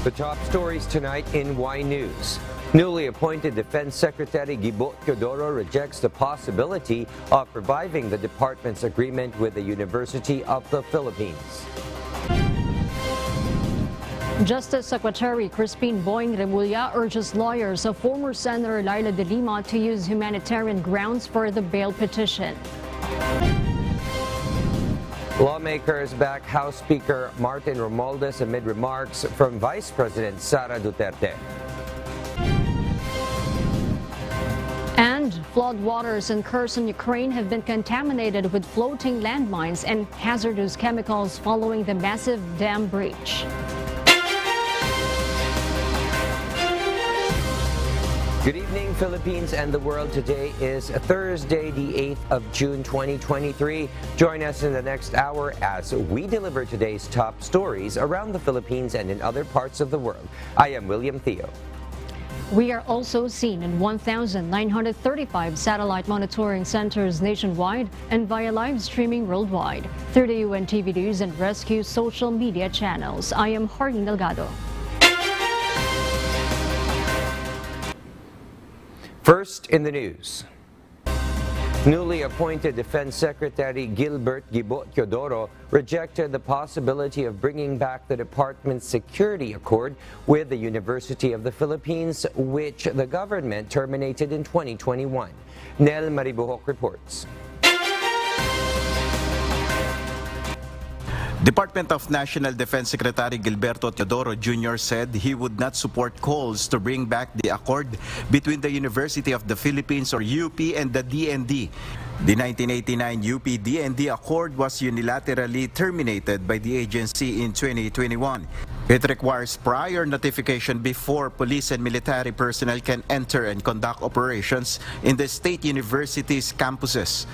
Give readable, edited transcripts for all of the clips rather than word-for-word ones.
The top stories tonight in Y News. Newly appointed Defense Secretary Gibo Teodoro rejects the possibility of reviving the department's agreement with the University of the Philippines. Justice Secretary Crispin Boying Remulla urges lawyers of former Senator Laila de Lima to use humanitarian grounds for the bail petition. Lawmakers back House Speaker Martin Romualdez amid remarks from Vice President Sara Duterte. And floodwaters in Kherson, Ukraine have been contaminated with floating landmines and hazardous chemicals following the massive dam breach. Good evening, Philippines and the world. Today is Thursday, the 8th of June, 2023. Join us in the next hour as we deliver today's top stories around the Philippines and in other parts of the world. I am William Theo. We are also seen in 1,935 satellite monitoring centers nationwide and via live streaming worldwide through the UNTV News and Rescue social media channels. I am Hardin Delgado. First in the news. Newly appointed Defense Secretary Gilbert Gibo Teodoro rejected the possibility of bringing back the department's security accord with the University of the Philippines, which the government terminated in 2021. Nel Maribuhok reports. Department of National Defense Secretary Gilberto Teodoro Jr. said he would not support calls to bring back the accord between the University of the Philippines or UP and the DND. The 1989 UP-DND Accord was unilaterally terminated by the agency in 2021. It requires prior notification before police and military personnel can enter and conduct operations in the state universities' campuses.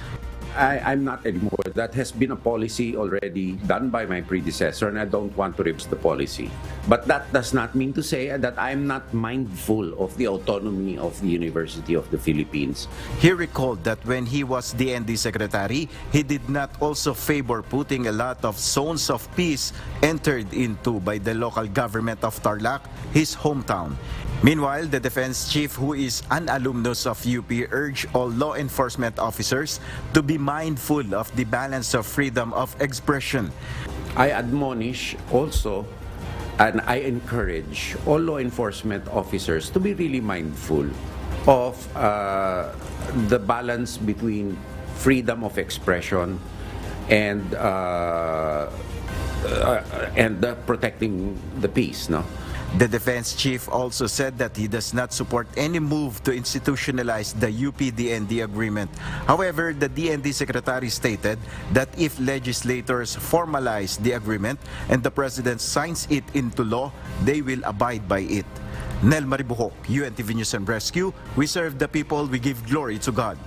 I'm not anymore. That has been a policy already done by my predecessor, and I don't want to reverse the policy. But that does not mean to say that I'm not mindful of the autonomy of the University of the Philippines. He recalled that when he was DND secretary, he did not also favor putting a lot of zones of peace entered into by the local government of Tarlac, his hometown. Meanwhile, the defense chief, who is an alumnus of UP, urged all law enforcement officers to be mindful of the balance of freedom of expression. I admonish also, and I encourage all law enforcement officers to be really mindful of the balance between freedom of expression and protecting the peace, no? The defense chief also said that he does not support any move to institutionalize the UP-DND agreement. However, the DND secretary stated that if legislators formalize the agreement and the president signs it into law, they will abide by it. Nel Maribuhok, UNTV News and Rescue. We serve the people, we give glory to God.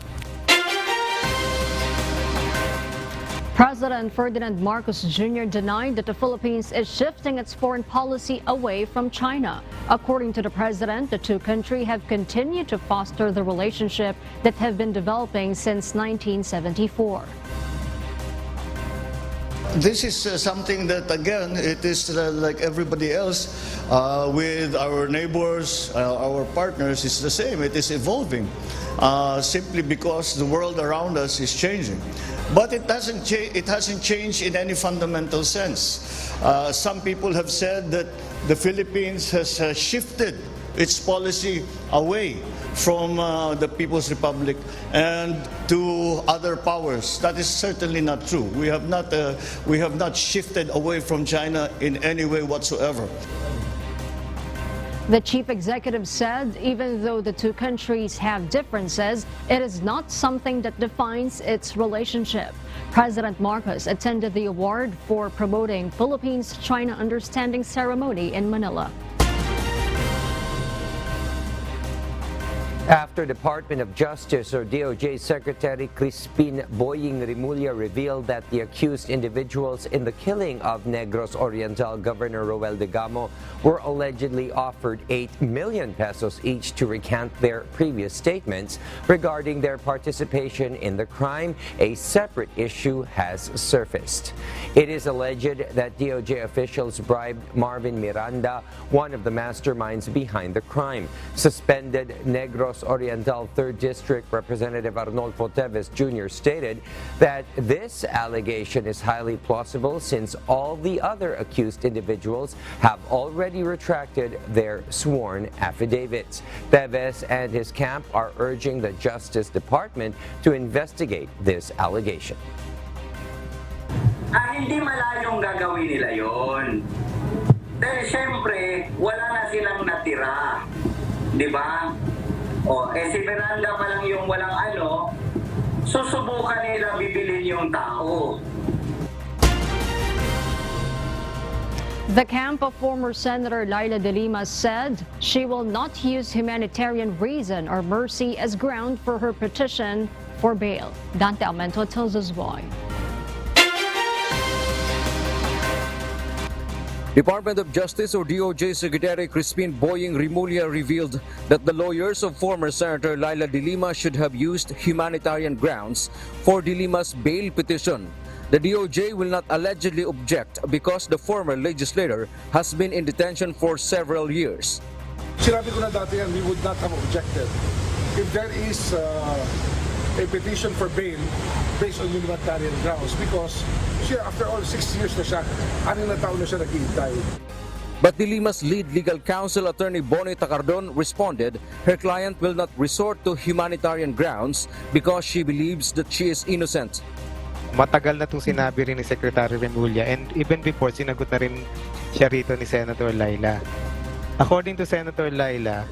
President Ferdinand Marcos Jr. denied that the Philippines is shifting its foreign policy away from China. According to the president, the two countries have continued to foster the relationship that have been developing since 1974. This is something that, again, it is like everybody else with our neighbors, our partners, it's the same. It is evolving simply because the world around us is changing. But it hasn't changed in any fundamental sense. Some people have said that the Philippines has shifted its policy away from the People's Republic and to other powers. That is certainly not true. We have not shifted away from China in any way whatsoever. The chief executive said even though the two countries have differences, it is not something that defines its relationship. President Marcos attended the award for promoting Philippines-China Understanding ceremony in Manila. After after Department of Justice or DOJ Secretary Crispin Boying Rimulya revealed that the accused individuals in the killing of Negros Oriental Governor Roel de Gamo were allegedly offered 8 million pesos each to recant their previous statements regarding their participation in the crime. A separate issue has surfaced. It is alleged that DOJ officials bribed Marvin Miranda, one of the masterminds behind the crime. Suspended Negros Oriental 3rd District Representative Arnolfo Teves Jr. stated that this allegation is highly plausible since all the other accused individuals have already retracted their sworn affidavits. Teves and his camp are urging the Justice Department to investigate this allegation. Hindi malayong gagawin nila yon. Dahil siyempre, wala na silang natira. Di ba? Si Miranda pa lang yung walang susubukan nila bibilin yung tao. The camp of former Senator Laila de Lima said she will not use humanitarian reason or mercy as ground for her petition for bail. Dante Almento tells us why. Department of Justice or DOJ Secretary Crispin Boying Rimulya revealed that the lawyers of former Senator Laila de Lima should have used humanitarian grounds for de Lima's bail petition. The DOJ will not allegedly object because the former legislator has been in detention for several years. Sinabi ko na dati yan, we would not have objected. If there is a petition for bail based on humanitarian grounds because after all 6 years na siya, 6 na taon na siya naghihintay. But de Lima's lead legal counsel, Attorney Bonnie Tacardon, responded her client will not resort to humanitarian grounds because she believes that she is innocent. Matagal na itong sinabi rin ni Secretary Remulla and even before, sinagot na rin siya rito ni Senator Laila. According to Senator Laila,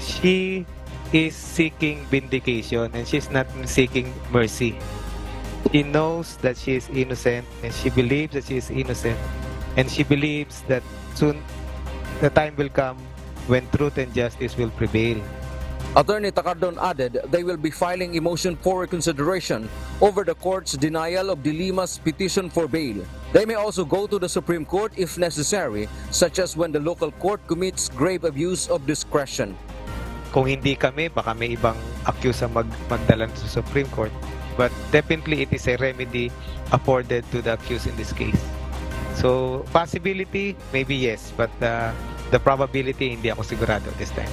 she is seeking vindication and she's not seeking mercy. She knows that she is innocent and she believes that she is innocent and she believes that soon the time will come when truth and justice will prevail. Attorney Tacardon added they will be filing a motion for reconsideration over the court's denial of de Lima's petition for bail. They may also go to the Supreme Court if necessary, such as when the local court commits grave abuse of discretion. Kung hindi kami, baka may ibang accused ang magdala sa Supreme Court. But definitely it is a remedy afforded to the accused in this case. So possibility, maybe yes, but the probability, hindi ako sigurado this time.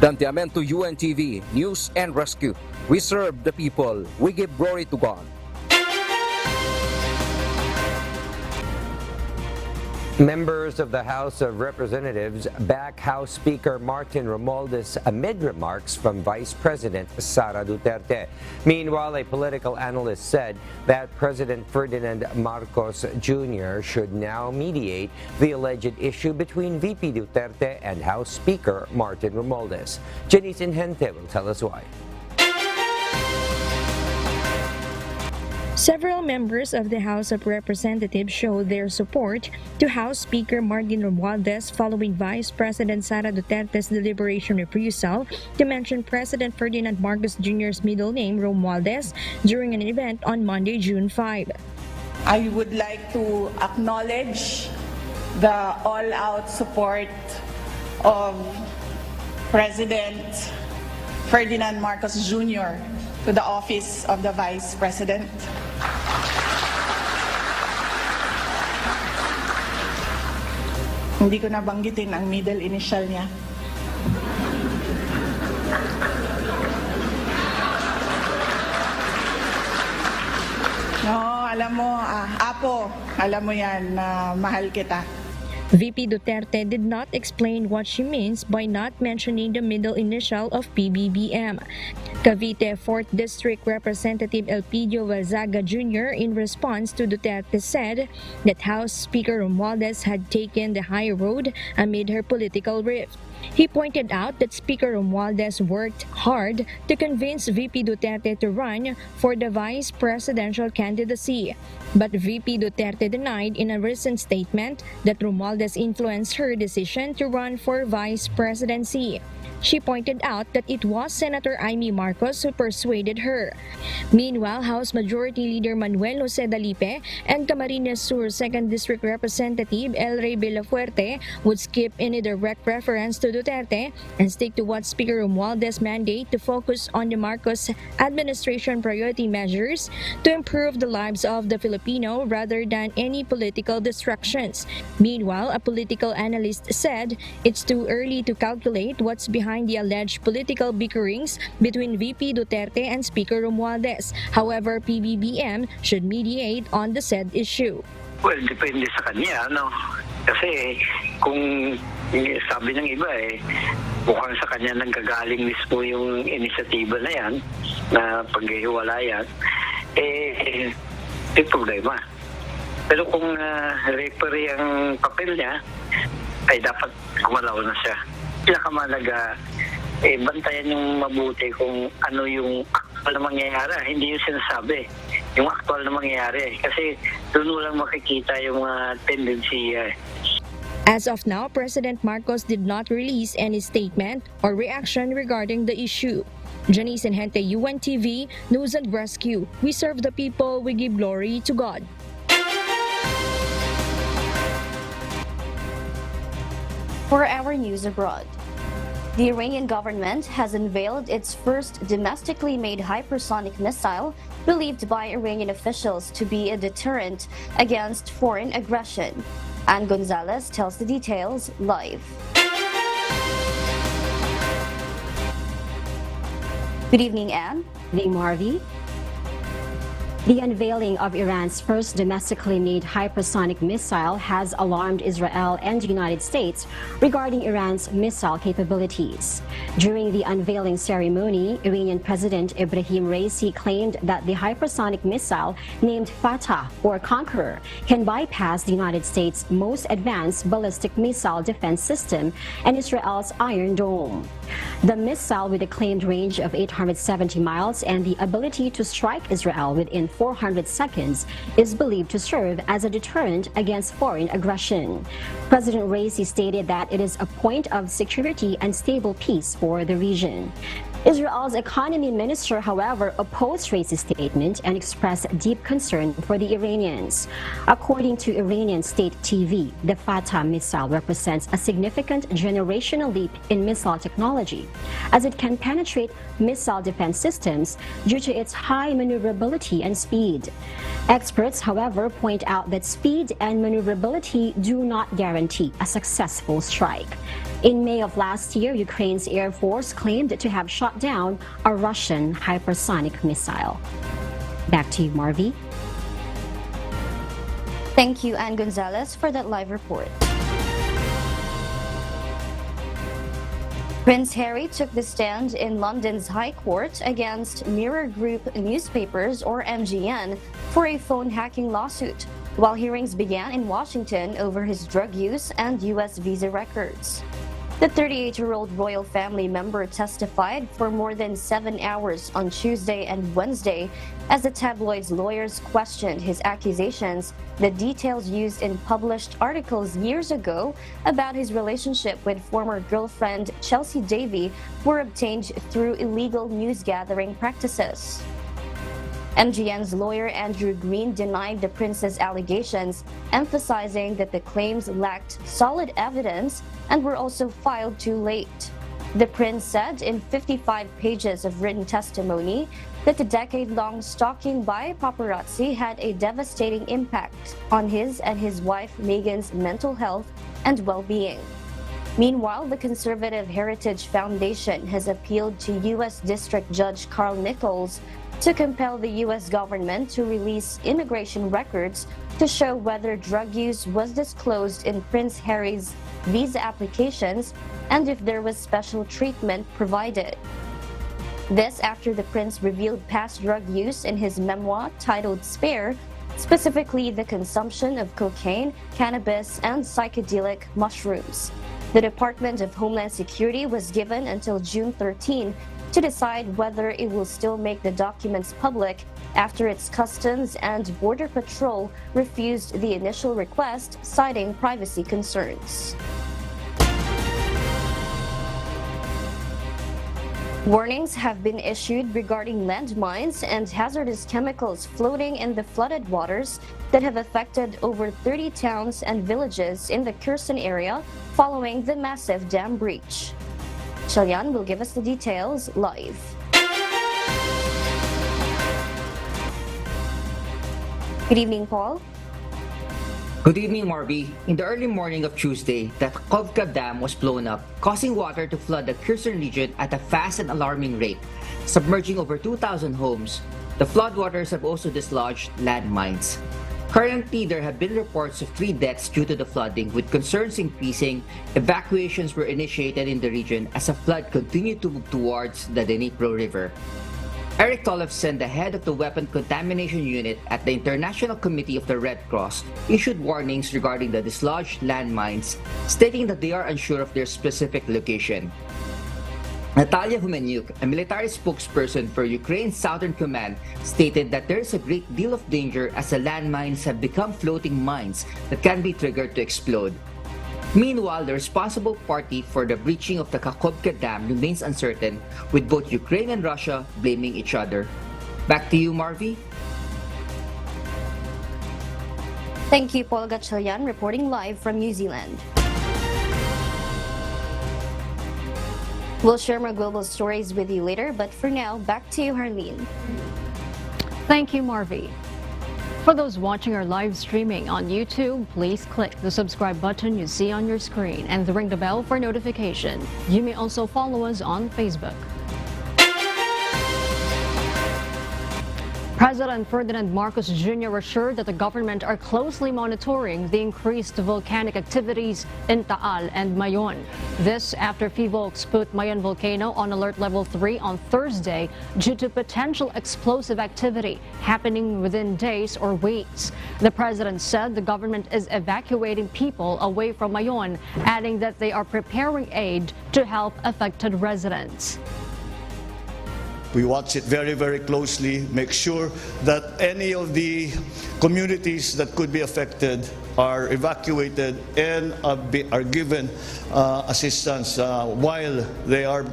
Dante Almento, UNTV, News and Rescue. We serve the people. We give glory to God. Members of the House of Representatives back House Speaker Martin Romualdez amid remarks from Vice President Sara Duterte. Meanwhile, a political analyst said that President Ferdinand Marcos Jr. should now mediate the alleged issue between VP Duterte and House Speaker Martin Romualdez. Janice Inhente will tell us why. Several members of the House of Representatives showed their support to House Speaker Martin Romualdez following Vice President Sara Duterte's deliberation refusal to mention President Ferdinand Marcos Jr.'s middle name, Romualdez, during an event on Monday, June 5. I would like to acknowledge the all-out support of President Ferdinand Marcos Jr. to the office of the Vice President. Hindi ko nabanggitin ang middle initial niya. No, alam mo, Apo, alam mo yan na mahal kita. VP Duterte did not explain what she means by not mentioning the middle initial of PBBM. Cavite 4th District Representative Elpidio Valzaga Jr. in response to Duterte said that House Speaker Romualdez had taken the high road amid her political rift. He pointed out that Speaker Romualdez worked hard to convince VP Duterte to run for the vice presidential candidacy. But VP Duterte denied in a recent statement that Romualdez influenced her decision to run for vice presidency. She pointed out that it was Senator Amy Marcos who persuaded her. Meanwhile, House Majority Leader Manuel Jose Dalipe and Camarines Sur 2nd District Representative El Rey Villafuerte would skip any direct reference to Duterte and stick to what Speaker Romualdez mandate to focus on the Marcos administration priority measures to improve the lives of the Filipino rather than any political distractions. Meanwhile, a political analyst said it's too early to calculate what's behind the alleged political bickerings between VP Duterte and Speaker Romualdez. However, PBBM should mediate on the said issue. Well, depende sa kanya, no? Kasi kung sabi ng iba mukhang sa kanya nanggagaling mismo yung inisyatiba na yan, na paghihiwalayan, may problema. Pero kung referee ang papel niya, ay dapat kumalaw na siya. Pinakamalaga, bantayan yung mabuti kung ano yung aktual na mangyayari. Hindi yung sinasabi, yung aktual na mangyayari. Kasi doon lang makikita yung mga tendency. As of now, President Marcos did not release any statement or reaction regarding the issue. Janice Enhente, UNTV, News and Rescue. We serve the people, we give glory to God. For our news abroad, the Iranian government has unveiled its first domestically made hypersonic missile, believed by Iranian officials to be a deterrent against foreign aggression. Ann Gonzalez tells the details live. Good evening, Ann. Good evening, Marvi. The unveiling of Iran's first domestically made hypersonic missile has alarmed Israel and the United States regarding Iran's missile capabilities. During the unveiling ceremony, Iranian President Ibrahim Raisi claimed that the hypersonic missile, named Fatah or Conqueror, can bypass the United States' most advanced ballistic missile defense system and Israel's Iron Dome. The missile, with a claimed range of 870 miles and the ability to strike Israel within 400 seconds, is believed to serve as a deterrent against foreign aggression. President Raisi stated that it is a point of security and stable peace for the region. Israel's economy minister, however, opposed Raisi's statement and expressed deep concern for the Iranians. According to Iranian state TV, the Fatah missile represents a significant generational leap in missile technology, as it can penetrate missile defense systems due to its high maneuverability and speed. Experts, however, point out that speed and maneuverability do not guarantee a successful strike. In May of last year, Ukraine's Air Force claimed to have shot down a Russian hypersonic missile. Back to you, Marvi. Thank you, Ann Gonzalez, for that live report. Prince Harry took the stand in London's High Court against Mirror Group Newspapers, or MGN, for a phone hacking lawsuit, while hearings began in Washington over his drug use and U.S. visa records. The 38-year-old royal family member testified for more than 7 hours on Tuesday and Wednesday as the tabloid's lawyers questioned his accusations, the details used in published articles years ago about his relationship with former girlfriend Chelsea Davy were obtained through illegal news-gathering practices. MGN's lawyer Andrew Green denied the prince's allegations, emphasizing that the claims lacked solid evidence and were also filed too late. The prince said in 55 pages of written testimony that the decade-long stalking by paparazzi had a devastating impact on his and his wife Meghan's mental health and well-being. Meanwhile, the Conservative Heritage Foundation has appealed to U.S. District Judge Carl Nichols to compel the U.S. government to release immigration records to show whether drug use was disclosed in Prince Harry's visa applications and if there was special treatment provided. This after the prince revealed past drug use in his memoir titled Spare, specifically the consumption of cocaine, cannabis, and psychedelic mushrooms. The Department of Homeland Security was given until June 13 to decide whether it will still make the documents public after its Customs and Border Patrol refused the initial request, citing privacy concerns. Warnings have been issued regarding landmines and hazardous chemicals floating in the flooded waters that have affected over 30 towns and villages in the Kherson area following the massive dam breach. Shalian will give us the details live. Good evening, Paul. Good evening, Marby. In the early morning of Tuesday, the Kakhovka Dam was blown up, causing water to flood the Kherson region at a fast and alarming rate, submerging over 2,000 homes. The floodwaters have also dislodged landmines. Currently, there have been reports of 3 deaths due to the flooding, with concerns increasing. Evacuations were initiated in the region as the flood continued to move towards the Dnipro River. Eric Tollefson, the head of the Weapon Contamination Unit at the International Committee of the Red Cross, issued warnings regarding the dislodged landmines, stating that they are unsure of their specific location. Natalia Humenyuk, a military spokesperson for Ukraine's Southern Command, stated that there is a great deal of danger as the landmines have become floating mines that can be triggered to explode. Meanwhile, the responsible party for the breaching of the Kakhovka Dam remains uncertain, with both Ukraine and Russia blaming each other. Back to you, Marvy. Thank you, Paul Gatchalian, reporting live from New Zealand. We'll share more global stories with you later, but for now, back to you, Harleen. Thank you, Marvy. For those watching our live streaming on YouTube, please click the subscribe button you see on your screen and ring the bell for notification. You may also follow us on Facebook. President Ferdinand Marcos Jr. assured that the government are closely monitoring the increased volcanic activities in Taal and Mayon. This after FIVOLCS put Mayon volcano on alert level 3 on Thursday due to potential explosive activity happening within days or weeks. The president said the government is evacuating people away from Mayon, adding that they are preparing aid to help affected residents. We watch it very, very closely, make sure that any of the communities that could be affected are evacuated and are given assistance while they are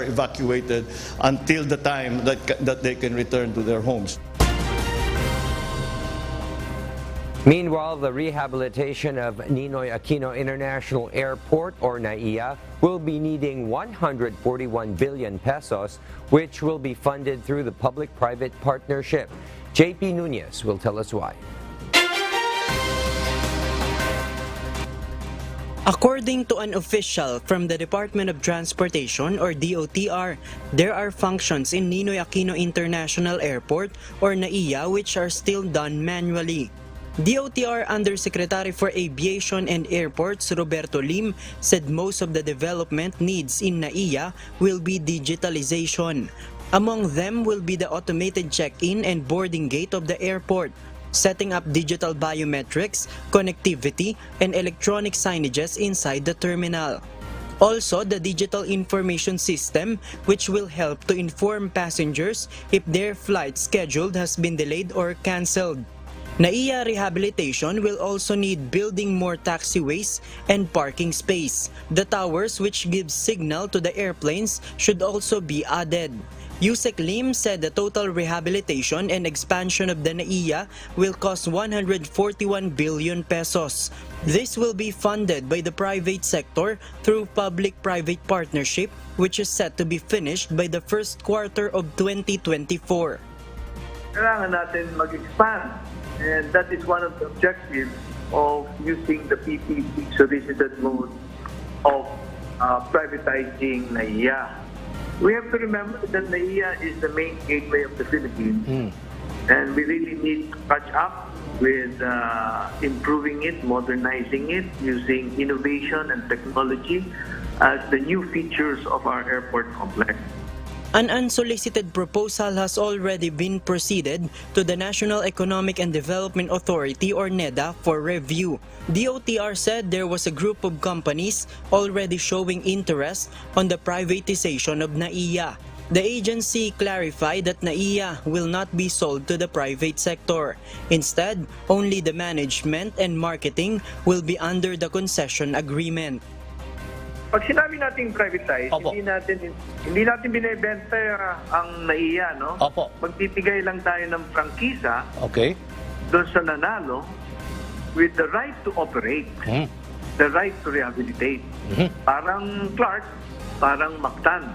evacuated until the time that they can return to their homes. Meanwhile, the rehabilitation of Ninoy Aquino International Airport, or NAIA, will be needing 141 billion pesos, which will be funded through the public-private partnership. JP Nunez will tell us why. According to an official from the Department of Transportation, or DOTR, there are functions in Ninoy Aquino International Airport, or NAIA, which are still done manually. DOTR Undersecretary for Aviation and Airports Roberto Lim said most of the development needs in NAIA will be digitalization. Among them will be the automated check-in and boarding gate of the airport, setting up digital biometrics, connectivity, and electronic signages inside the terminal. Also, the digital information system, which will help to inform passengers if their flight scheduled has been delayed or cancelled. NAIA rehabilitation will also need building more taxiways and parking space. The towers which give signal to the airplanes should also be added. Yusek Lim said the total rehabilitation and expansion of the NAIA will cost 141 billion pesos. This will be funded by the private sector through public-private partnership, which is set to be finished by the first quarter of 2024. Kailangan natin mag-expand. And that is one of the objectives of using the PPP solicited mode of privatizing NAIA. We have to remember that NAIA is the main gateway of the Philippines. And we really need to catch up with improving it, modernizing it, using innovation and technology as the new features of our airport complex. An unsolicited proposal has already been proceeded to the National Economic and Development Authority, or NEDA, for review. DOTR said there was a group of companies already showing interest on the privatization of NAIA. The agency clarified that NAIA will not be sold to the private sector. Instead, only the management and marketing will be under the concession agreement. Pag sinabi natin privatize, hindi natin binebenta ang NAIA, no? Opo. Magbibigay lang tayo ng prangkisa Okay. doon sa nanalo with the right to operate, the right to rehabilitate. Parang Clark, parang Mactan.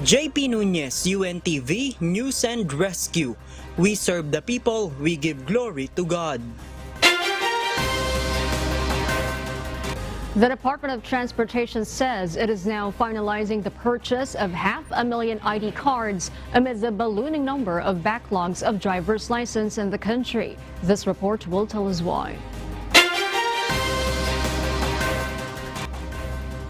JP Nunez, UNTV, News and Rescue. We serve the people, we give glory to God. The Department of Transportation says it is now finalizing the purchase of 500,000 ID cards amid the ballooning number of backlogs of driver's license in the country. This report will tell us why.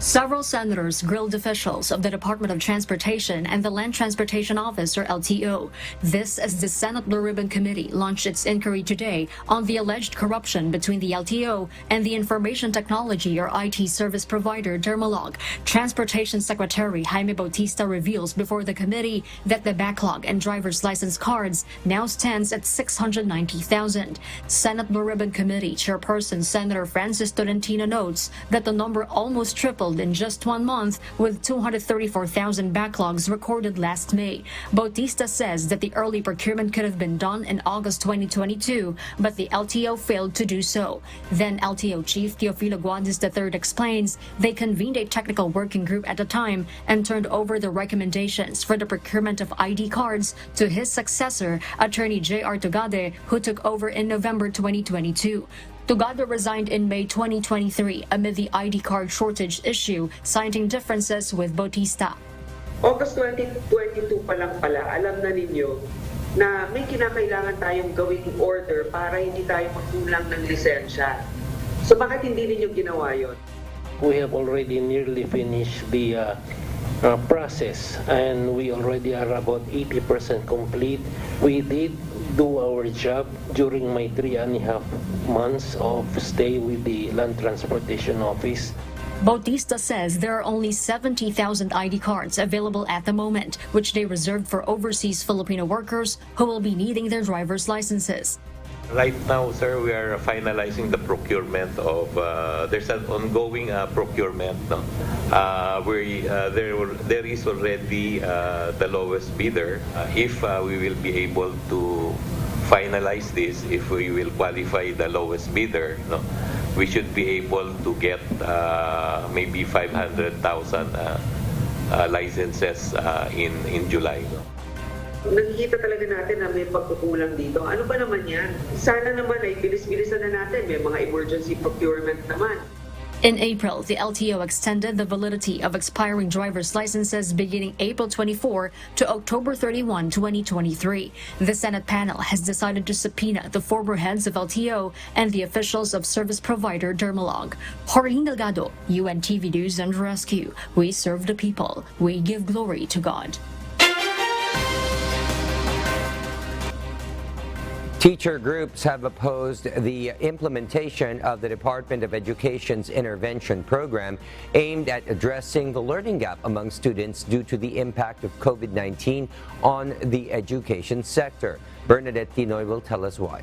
Several senators grilled officials of the Department of Transportation and the Land Transportation Office, or LTO. This as the Senate Blue Ribbon Committee launched its inquiry today on the alleged corruption between the LTO and the Information Technology, or IT service provider, Dermalog. Transportation Secretary Jaime Bautista reveals before the committee that the backlog in driver's license cards now stands at 690,000. Senate Blue Ribbon Committee Chairperson Senator Francis Tolentino notes that the number almost tripled in just 1 month, with 234,000 backlogs recorded last May. Bautista says that the early procurement could have been done in August 2022, but the LTO failed to do so. Then LTO Chief Teofilo Guantes III explains they convened a technical working group at the time and turned over the recommendations for the procurement of ID cards to his successor, Attorney J.R. Tugade, who took over in November 2022. Tugade resigned in May 2023 amid the ID card shortage issue, citing differences with Bautista. August 2022 pa lang pala, alam na ninyo na may kinakailangan tayong gawing order para hindi tayo magkulang ng lisensya. So bakit hindi ninyo ginawa yon? We have already nearly finished the process and we already are about 80% complete. We did do our job during my 3.5 months of stay with the Land Transportation Office. Bautista says there are only 70,000 ID cards available at the moment, which they reserved for overseas Filipino workers who will be needing their driver's licenses. Right now, sir, we are finalizing the procurement of, there's an ongoing procurement. No? There is already the lowest bidder. If we will be able to finalize this, if we will qualify the lowest bidder, no, we should be able to get maybe 500,000 licenses in July. No? Nakikita talaga natin na may pagkukulang dito. Ano ba naman yan? Sana naman ay bilis-bilisan na natin. May mga emergency procurement naman. In April, the LTO extended the validity of expiring driver's licenses beginning April 24 to October 31, 2023. The Senate panel has decided to subpoena the former heads of LTO and the officials of service provider Dermalog. Jorge Delgado, UNTV News and Rescue. We serve the people. We give glory to God. Teacher groups have opposed the implementation of the Department of Education's intervention program aimed at addressing the learning gap among students due to the impact of COVID-19 on the education sector. Bernadette Tinoy will tell us why.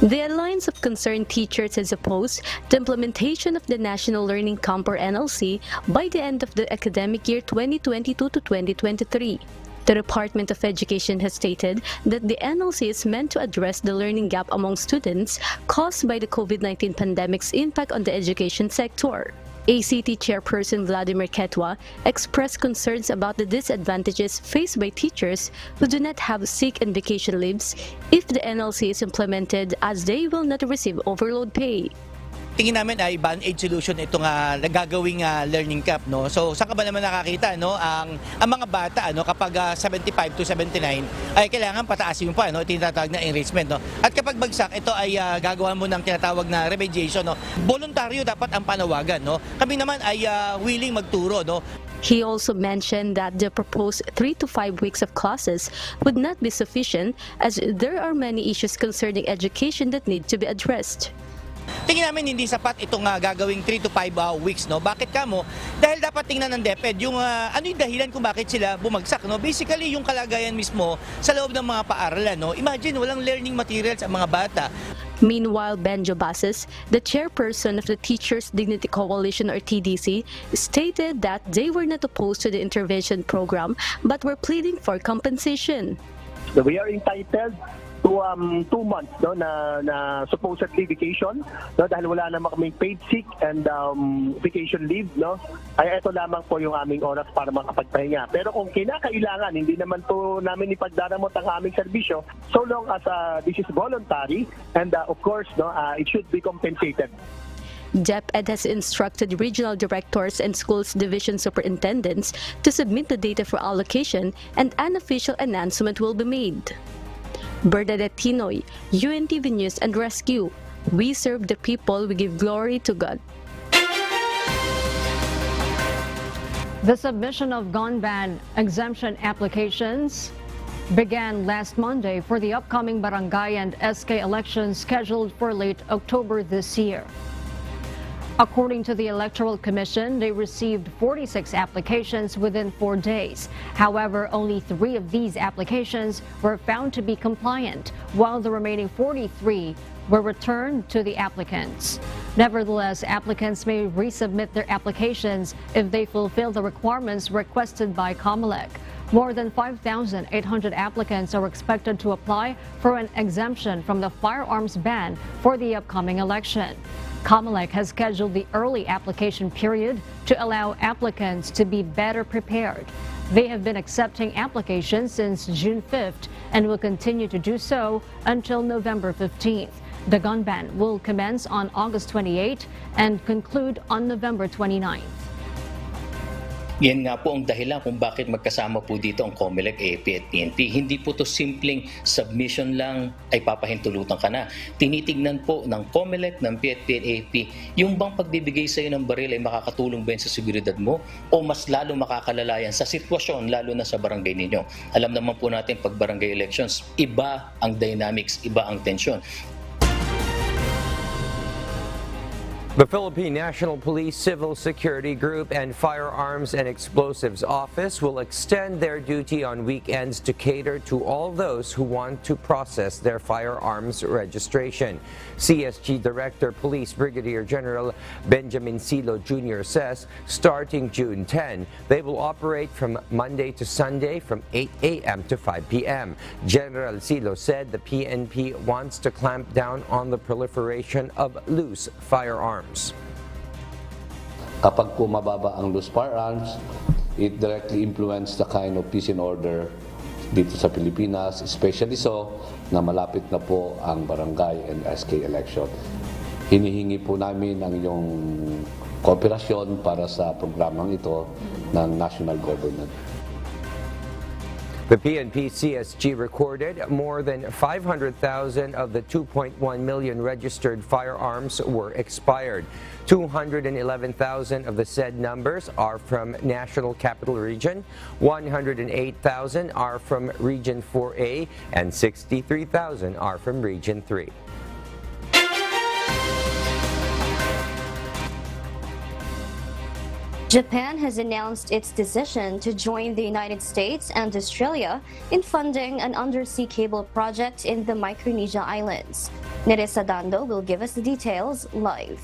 The Alliance of Concerned Teachers has opposed the implementation of the National Learning Camp, or NLC, by the end of the academic year 2022 to 2023. The Department of Education has stated that the NLC is meant to address the learning gap among students caused by the COVID-19 pandemic's impact on the education sector. ACT Chairperson Vladimir Ketwa expressed concerns about the disadvantages faced by teachers who do not have sick and vacation leaves if the NLC is implemented, as they will not receive overload pay. Tingin namin ay band-aid solution itong nagagawing learning cap, no. So saan ka ba naman nakakita, no, ang mga bata, no, kapag 75 to 79 ay kailangan pataasin mo pa, no, tinatawag na enrichment, no. At kapag bagsak, ito ay gagawa mo ng tinatawag na remediation, no. Voluntaryo dapat ang panawagan, no. Kami naman ay willing magturo, no. He also mentioned that the proposed 3 to 5 weeks of classes would not be sufficient, as there are many issues concerning education that need to be addressed. Tingin namin hindi sapat itong gagawing 3 to 5 weeks, no. Bakit kamo? Dahil dapat tingnan ng DepEd yung ano yung dahilan kung bakit sila bumagsak, no. Basically yung kalagayan mismo sa loob ng mga paaralan, no. Imagine walang learning materials ang mga bata. Meanwhile, Benjo Bases, the chairperson of the Teachers Dignity Coalition or TDC, stated that they were not opposed to the intervention program but were pleading for compensation. So we are entitled to 2 months na supposedly vacation dahil wala naman kaming paid sick and vacation leave ay ito lamang po yung aming oras para makapagpahinga. Pero kung kinakailangan, hindi naman po namin ipagdaramot ang aming serbisyo so long as this is voluntary and of course it should be compensated. DepEd has instructed regional directors and schools division superintendents to submit the data for allocation and an official announcement will be made. Bernadette Tinoy, UNTV News and Rescue. We serve the people, we give glory to God. The submission of gun ban exemption applications began last Monday for the upcoming barangay and SK elections scheduled for late October this year. According to the Electoral Commission, they received 46 applications within 4 days. However, only 3 of these applications were found to be compliant, while the remaining 43 were returned to the applicants. Nevertheless, applicants may resubmit their applications if they fulfill the requirements requested by COMELEC. More than 5,800 applicants are expected to apply for an exemption from the firearms ban for the upcoming election. COMELEC has scheduled the early application period to allow applicants to be better prepared. They have been accepting applications since June 5th and will continue to do so until November 15th. The gun ban will commence on August 28 and conclude on November 29th. Yan nga po ang dahilan kung bakit magkasama po dito ang COMELEC, AFP at PNP. Hindi po to simpleng submission lang ay papahintulutan ka na. Tinitignan po ng COMELEC, ng PNP at AFP, yung bang pagbibigay sa iyo ng baril ay makakatulong ba sa seguridad mo o mas lalo makakalalayan sa sitwasyon lalo na sa barangay ninyo. Alam naman po natin pag barangay elections, iba ang dynamics, iba ang tensyon. The Philippine National Police Civil Security Group and Firearms and Explosives Office will extend their duty on weekends to cater to all those who want to process their firearms registration. CSG Director Police Brigadier General Benjamin Silo Jr. says starting June 10, they will operate from Monday to Sunday from 8 a.m. to 5 p.m. General Silo said the PNP wants to clamp down on the proliferation of loose firearms. Kapag po mababa ang loose firearms, it directly influences the kind of peace and order dito sa Pilipinas, especially so na malapit na po ang barangay and SK election. Hinihingi po namin ang iyong kooperasyon para sa programang ito ng national government. The PNP CSG recorded more than 500,000 of the 2.1 million registered firearms were expired. 211,000 of the said numbers are from National Capital Region, 108,000 are from Region 4A, and 63,000 are from Region 3. Japan has announced its decision to join the United States and Australia in funding an undersea cable project in the Micronesia Islands. Nerissa Dando will give us the details live.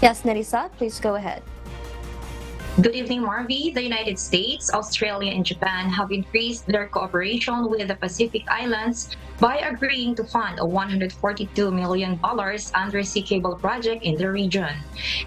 Yes, Nerissa, please go ahead. Good evening, Marvy. The United States, Australia, and Japan have increased their cooperation with the Pacific Islands by agreeing to fund a $142 million undersea cable project in the region.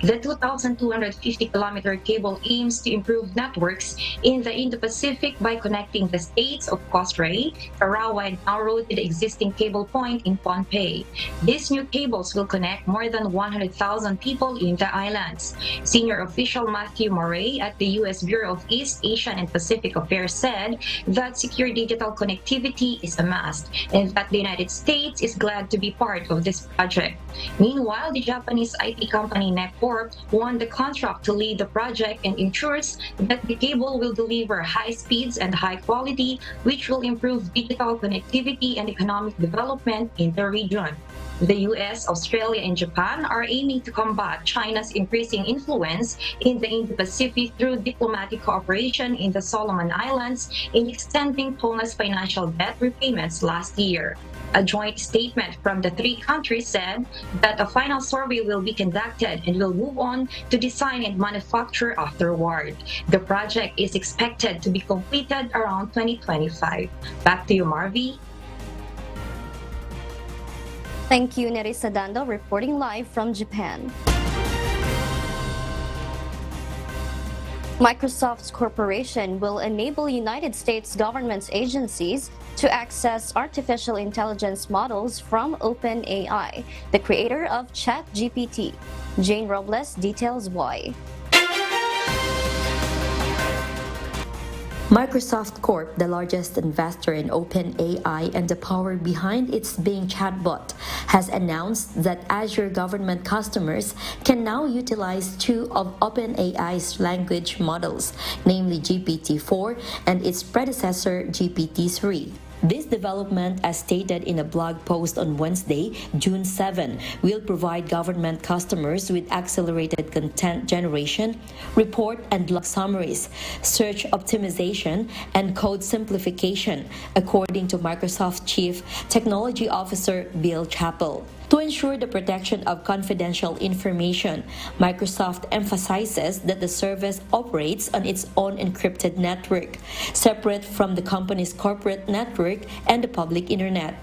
The 2,250-kilometer cable aims to improve networks in the Indo-Pacific by connecting the states of Coast Ray, Tarawa, and Nauru to the existing cable point in Pohnpei. These new cables will connect more than 100,000 people in the islands. Senior official Matthew Murray at the U.S. Bureau of East Asian and Pacific Affairs said that secure digital connectivity is a must, and that the United States is glad to be part of this project. Meanwhile, the Japanese IT company NetCorp won the contract to lead the project and ensures that the cable will deliver high speeds and high quality, which will improve digital connectivity and economic development in the region. The US, Australia, and Japan are aiming to combat China's increasing influence in the Indo-Pacific through diplomatic cooperation in the Solomon Islands in extending Tonga's financial debt repayments last year. A joint statement from the three countries said that a final survey will be conducted and will move on to design and manufacture afterward. The project is expected to be completed around 2025. Back to you, Marvy. Thank you, Nerissa Dando, reporting live from Japan. Microsoft's corporation will enable United States government agencies to access artificial intelligence models from OpenAI, the creator of ChatGPT. Jane Robles details why. Microsoft Corp, the largest investor in OpenAI and the power behind its Bing chatbot, has announced that Azure government customers can now utilize two of OpenAI's language models, namely GPT-4 and its predecessor GPT-3. This development, as stated in a blog post on Wednesday, June 7, will provide government customers with accelerated content generation, report and log summaries, search optimization, and code simplification, according to Microsoft Chief Technology Officer Bill Chappell. To ensure the protection of confidential information, Microsoft emphasizes that the service operates on its own encrypted network, separate from the company's corporate network and the public internet.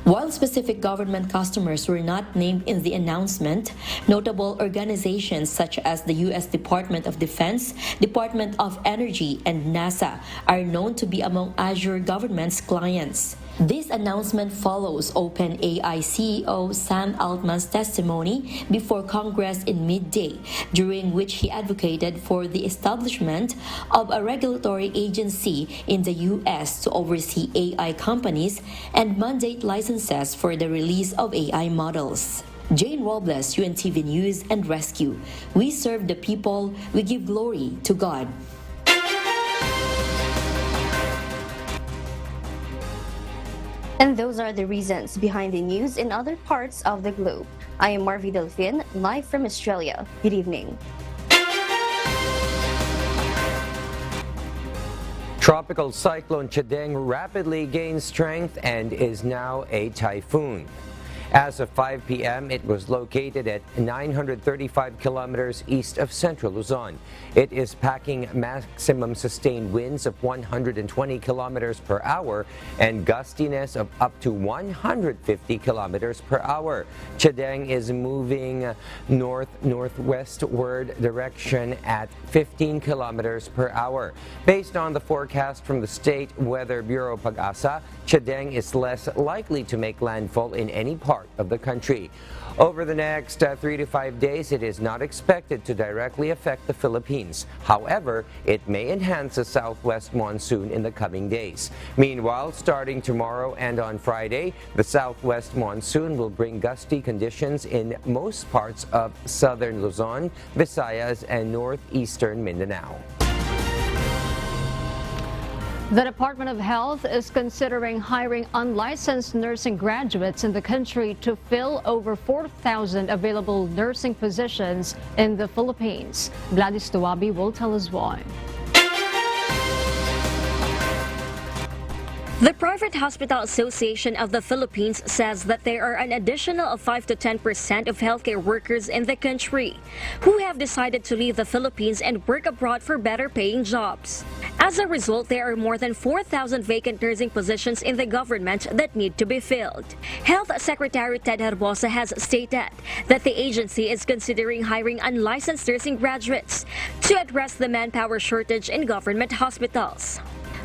While specific government customers were not named in the announcement, notable organizations such as the U.S. Department of Defense, Department of Energy, and NASA are known to be among Azure government's clients. This announcement follows OpenAI CEO Sam Altman's testimony before Congress in mid-day, during which he advocated for the establishment of a regulatory agency in the U.S. to oversee AI companies and mandate licenses for the release of AI models. Jane Robles, UNTV News and Rescue. We serve the people, we give glory to God. And those are the reasons behind the news in other parts of the globe. I am Marvy Delfin, live from Australia. Good evening. Tropical cyclone Chideng rapidly gains strength and is now a typhoon. As of 5 p.m., it was located at 935 kilometers east of central Luzon. It is packing maximum sustained winds of 120 kilometers per hour and gustiness of up to 150 kilometers per hour. Chideng is moving north-northwestward direction at 15 kilometers per hour. Based on the forecast from the State Weather Bureau Pag-asa, Chideng is less likely to make landfall in any part of the country. Over the next 3 to 5 days, it is not expected to directly affect the Philippines. However, it may enhance a southwest monsoon in the coming days. Meanwhile, starting tomorrow and on Friday, the southwest monsoon will bring gusty conditions in most parts of southern Luzon, Visayas, and northeastern Mindanao. The Department of Health is considering hiring unlicensed nursing graduates in the country to fill over 4,000 available nursing positions in the Philippines. Gladys Tuwabi will tell us why. The Private Hospital Association of the Philippines says that there are an additional of 5 to 10% of healthcare workers in the country who have decided to leave the Philippines and work abroad for better paying jobs. As a result, there are more than 4,000 vacant nursing positions in the government that need to be filled. Health Secretary Ted Herbosa has stated that the agency is considering hiring unlicensed nursing graduates to address the manpower shortage in government hospitals.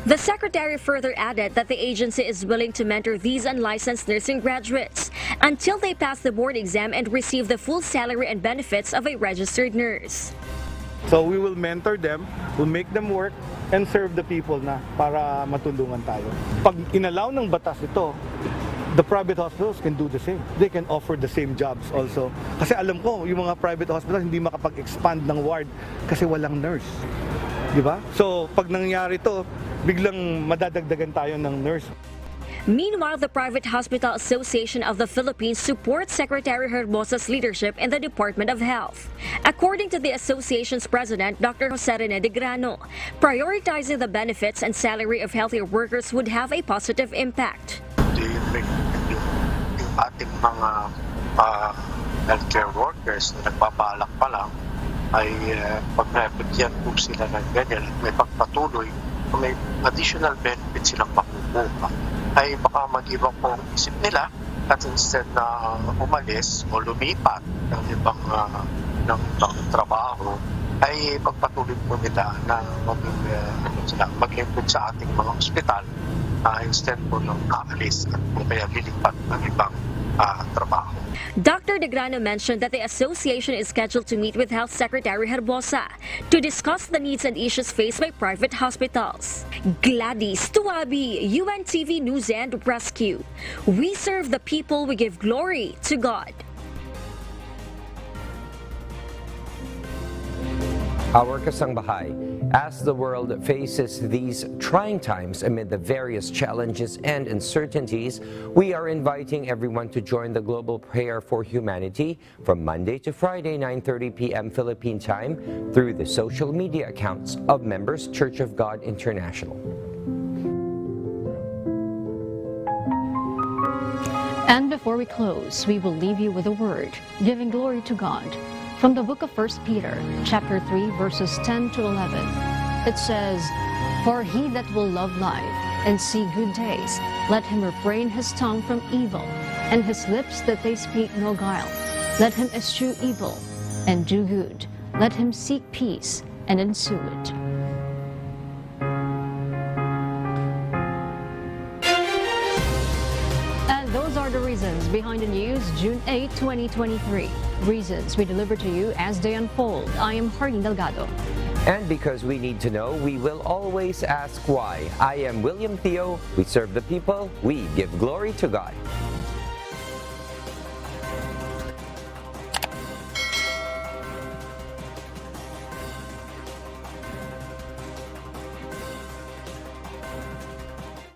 The secretary further added that the agency is willing to mentor these unlicensed nursing graduates until they pass the board exam and receive the full salary and benefits of a registered nurse. So we will mentor them, we'll make them work, and serve the people na para matulungan tayo. Pag inalaw ng batas ito, the private hospitals can do the same. They can offer the same jobs also. Kasi alam ko, yung mga private hospitals hindi makapag-expand ng ward kasi walang nurse. Di ba? So pag nangyari to, biglang madadagdagan tayo ng nurse. Meanwhile, the Private Hospital Association of the Philippines supports Secretary Herbosa's leadership in the Department of Health. According to the association's president, Dr. Jose de Grano, prioritizing the benefits and salary of healthcare workers would have a positive impact. Yung ating mga healthcare workers na nagbabalak pa lang ay pag nabigyan po sila ng ganyan at may pagpatuloy, may additional benefits silang makukuha, ay baka mag-ibang po ang isip nila at instead na umalis o lumipat ng ibang trabaho, ay pagpatuloy po nila na maglingkod sa ating mga ospital instead po ng aalis at po kaya lilipat ng ibang trabaho. Dr. De Grano mentioned that the association is scheduled to meet with Health Secretary Herbosa to discuss the needs and issues faced by private hospitals. Gladys Tuabi, UNTV News and Rescue. We serve the people, we give glory to God. Our kasangbahay, as the world faces these trying times amid the various challenges and uncertainties, we are inviting everyone to join the Global Prayer for Humanity from Monday to Friday, 9:30 p.m. Philippine time through the social media accounts of Members Church of God International. And before we close, we will leave you with a word, giving glory to God. From the book of 1 Peter, chapter 3, verses 10 to 11, it says, "For he that will love life and see good days, let him refrain his tongue from evil, and his lips that they speak no guile. Let him eschew evil, and do good. Let him seek peace, and ensue it." Those are the reasons behind the news, June 8, 2023. Reasons we deliver to you as they unfold. I am Harding Delgado. And because we need to know, we will always ask why. I am William Theo. We serve the people. We give glory to God.